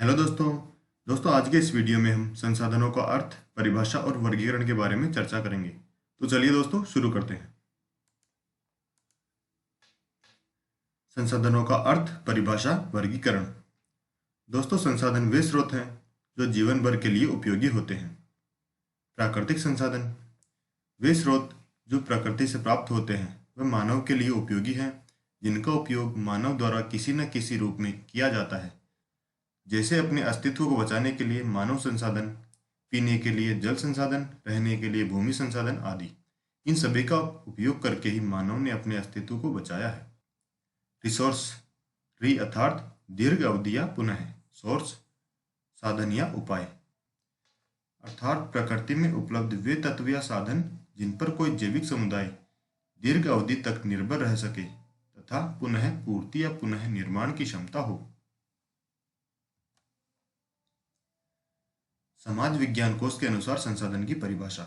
Hello दोस्तों। आज के इस वीडियो में हम संसाधनों का अर्थ, परिभाषा और वर्गीकरण के बारे में चर्चा करेंगे। तो चलिए दोस्तों शुरू करते हैं। संसाधनों का अर्थ, परिभाषा, वर्गीकरण। दोस्तों, संसाधन वे स्रोत हैं जो जीवन भर के लिए उपयोगी होते हैं। प्राकृतिक संसाधन वे स्रोत जो प्रकृति से प्राप्त होते हैं वह मानव के लिए उपयोगी हैं, जिनका उपयोग मानव द्वारा किसी न किसी रूप में किया जाता है, जैसे अपने अस्तित्व को बचाने के लिए मानव संसाधन, पीने के लिए जल संसाधन, रहने के लिए भूमि संसाधन आदि। इन सभी का उपयोग करके ही मानव ने अपने अस्तित्व को बचाया है। रिसोर्स री अर्थात दीर्घ अवधि या पुनः, सोर्स साधन या उपाय, अर्थात प्रकृति में उपलब्ध वे तत्व या साधन जिन पर कोई जैविक समुदाय दीर्घ अवधि तक निर्भर रह सके तथा पुनः पूर्ति या पुनः निर्माण की क्षमता हो। समाज विज्ञान कोश के अनुसार संसाधन की परिभाषा।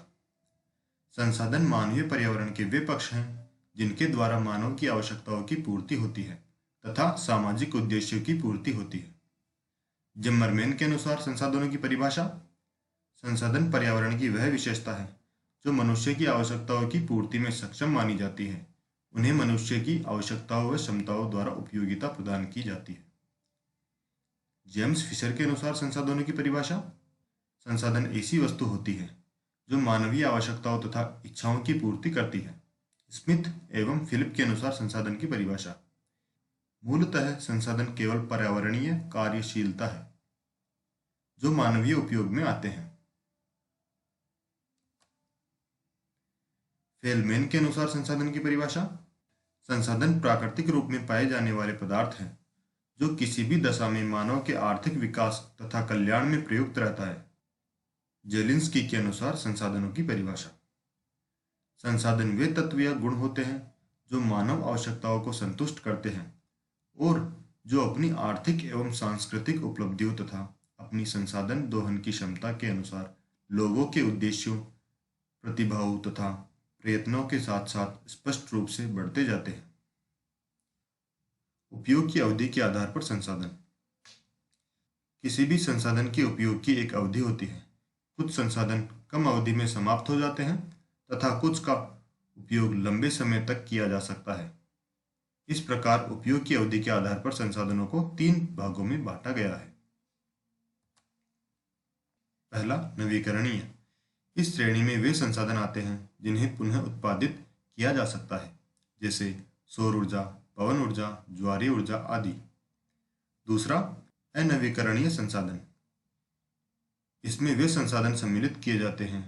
संसाधन मानवीय पर्यावरण के वे पक्ष हैं जिनके द्वारा मानव की आवश्यकताओं की पूर्ति होती है तथा सामाजिक उद्देश्यों की पूर्ति होती है। जिम्मरमैन के अनुसार संसाधनों की परिभाषा: संसाधन पर्यावरण की वह विशेषता है जो मनुष्य की आवश्यकताओं की पूर्ति में सक्षम मानी जाती है। उन्हें मनुष्य की आवश्यकताओं व क्षमताओं द्वारा उपयोगिता प्रदान की जाती है। जेम्स फिशर के अनुसार संसाधनों की परिभाषा: संसाधन ऐसी वस्तु होती है जो मानवीय आवश्यकताओं तथा इच्छाओं की पूर्ति करती है। स्मिथ एवं फिलिप के अनुसार संसाधन की परिभाषा: मूलतः संसाधन केवल पर्यावरणीय कार्यशीलता है जो मानवीय उपयोग में आते हैं। फेलमैन के अनुसार संसाधन की परिभाषा: संसाधन प्राकृतिक रूप में पाए जाने वाले पदार्थ हैं जो किसी भी दशा में मानव के आर्थिक विकास तथा कल्याण में प्रयुक्त रहता है। जेलिंस्की के अनुसार संसाधनों की परिभाषा: संसाधन वे तत्व या गुण होते हैं जो मानव आवश्यकताओं को संतुष्ट करते हैं और जो अपनी आर्थिक एवं सांस्कृतिक उपलब्धियों तथा अपनी संसाधन दोहन की क्षमता के अनुसार लोगों के उद्देश्यों, प्रतिभाओं तथा प्रयत्नों के साथ साथ स्पष्ट रूप से बढ़ते जाते हैं। उपयोग की अवधि के आधार पर संसाधन। किसी भी संसाधन के उपयोग की एक अवधि होती है। कुछ संसाधन कम अवधि में समाप्त हो जाते हैं तथा कुछ का उपयोग लंबे समय तक किया जा सकता है। इस प्रकार उपयोग की अवधि के आधार पर संसाधनों को 3 भागों में बांटा गया है। पहला, नवीकरणीय। इस श्रेणी में वे संसाधन आते हैं जिन्हें पुनः उत्पादित किया जा सकता है, जैसे सौर ऊर्जा, पवन ऊर्जा, ज्वारीय ऊर्जा आदि। दूसरा, अनवीकरणीय संसाधन। इसमें वे संसाधन सम्मिलित किए जाते हैं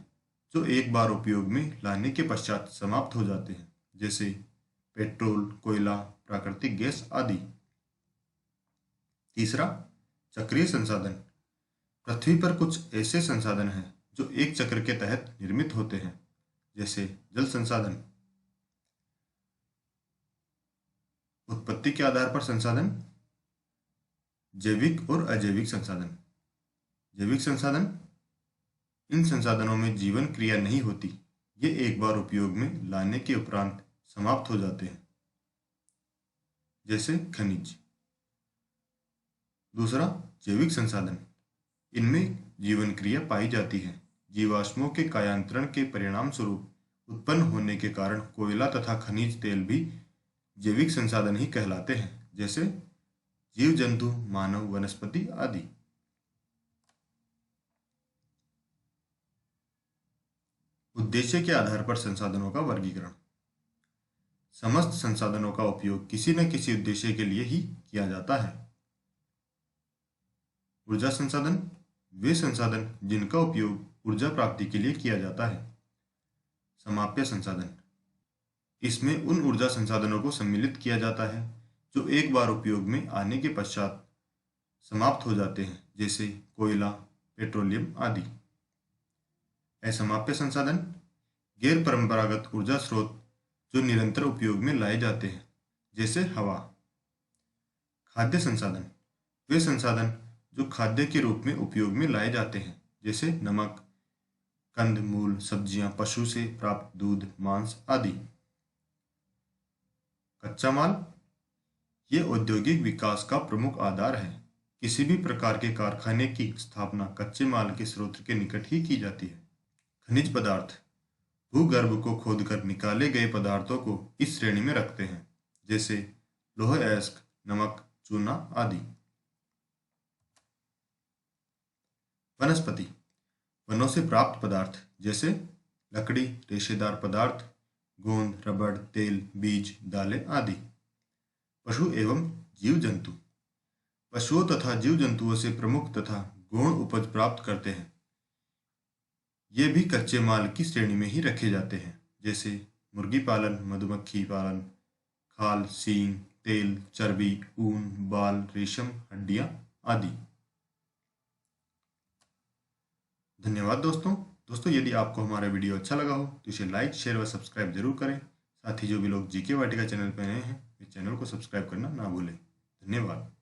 जो एक बार उपयोग में लाने के पश्चात समाप्त हो जाते हैं, जैसे पेट्रोल, कोयला, प्राकृतिक गैस आदि। तीसरा, चक्रीय संसाधन। पृथ्वी पर कुछ ऐसे संसाधन हैं जो एक चक्र के तहत निर्मित होते हैं, जैसे जल संसाधन। उत्पत्ति के आधार पर संसाधन: जैविक और अजैविक संसाधन। जैविक संसाधन: इन संसाधनों में जीवन क्रिया नहीं होती, ये एक बार उपयोग में लाने के उपरांत समाप्त हो जाते हैं, जैसे खनिज। दूसरा, जैविक संसाधन। इनमें जीवन क्रिया पाई जाती है। जीवाश्मों के कायांतरण के परिणाम स्वरूप उत्पन्न होने के कारण कोयला तथा खनिज तेल भी जैविक संसाधन ही कहलाते हैं, जैसे जीव जंतु, मानव, वनस्पति आदि। उद्देश्य के आधार पर संसाधनों का वर्गीकरण। समस्त संसाधनों का उपयोग किसी न किसी उद्देश्य के लिए ही किया जाता है। ऊर्जा संसाधन: वे संसाधन जिनका उपयोग ऊर्जा प्राप्ति के लिए किया जाता है। समाप्य संसाधन: इसमें उन ऊर्जा संसाधनों को सम्मिलित किया जाता है जो एक बार उपयोग में आने के पश्चात समाप्त हो जाते हैं, जैसे कोयला, पेट्रोलियम आदि। असमाप्य संसाधन: गैर परंपरागत ऊर्जा स्रोत जो निरंतर उपयोग में लाए जाते हैं, जैसे हवा। खाद्य संसाधन: वे संसाधन जो खाद्य के रूप में उपयोग में लाए जाते हैं, जैसे नमक, कंद मूल, सब्जियां, पशु से प्राप्त दूध, मांस आदि। कच्चा माल: ये औद्योगिक विकास का प्रमुख आधार है। किसी भी प्रकार के कारखाने की स्थापना कच्चे माल के स्रोत के निकट ही की जाती है। खनिज पदार्थ भूगर्भ को खोदकर निकाले गए पदार्थों को इस श्रेणी में रखते हैं, जैसे लौह अयस्क, नमक, चूना आदि। वनस्पति वनों से प्राप्त पदार्थ जैसे लकड़ी, रेशेदार पदार्थ, गोंद, रबड़, तेल, बीज, दालें आदि। पशु एवं जीव जंतु पशुओं तथा जीव जंतुओं से प्रमुख तथा गौण उपज प्राप्त करते हैं। ये भी कच्चे माल की श्रेणी में ही रखे जाते हैं, जैसे मुर्गी पालन, मधुमक्खी पालन, खाल, सींग, तेल, चर्बी, ऊन, बाल, रेशम, हड्डियां आदि। धन्यवाद दोस्तों, यदि आपको हमारा वीडियो अच्छा लगा हो तो इसे लाइक, शेयर व सब्सक्राइब जरूर करें। साथ ही जो भी लोग जीके वाटिका चैनल पर नए हैं, इस चैनल को सब्सक्राइब करना ना भूलें। धन्यवाद।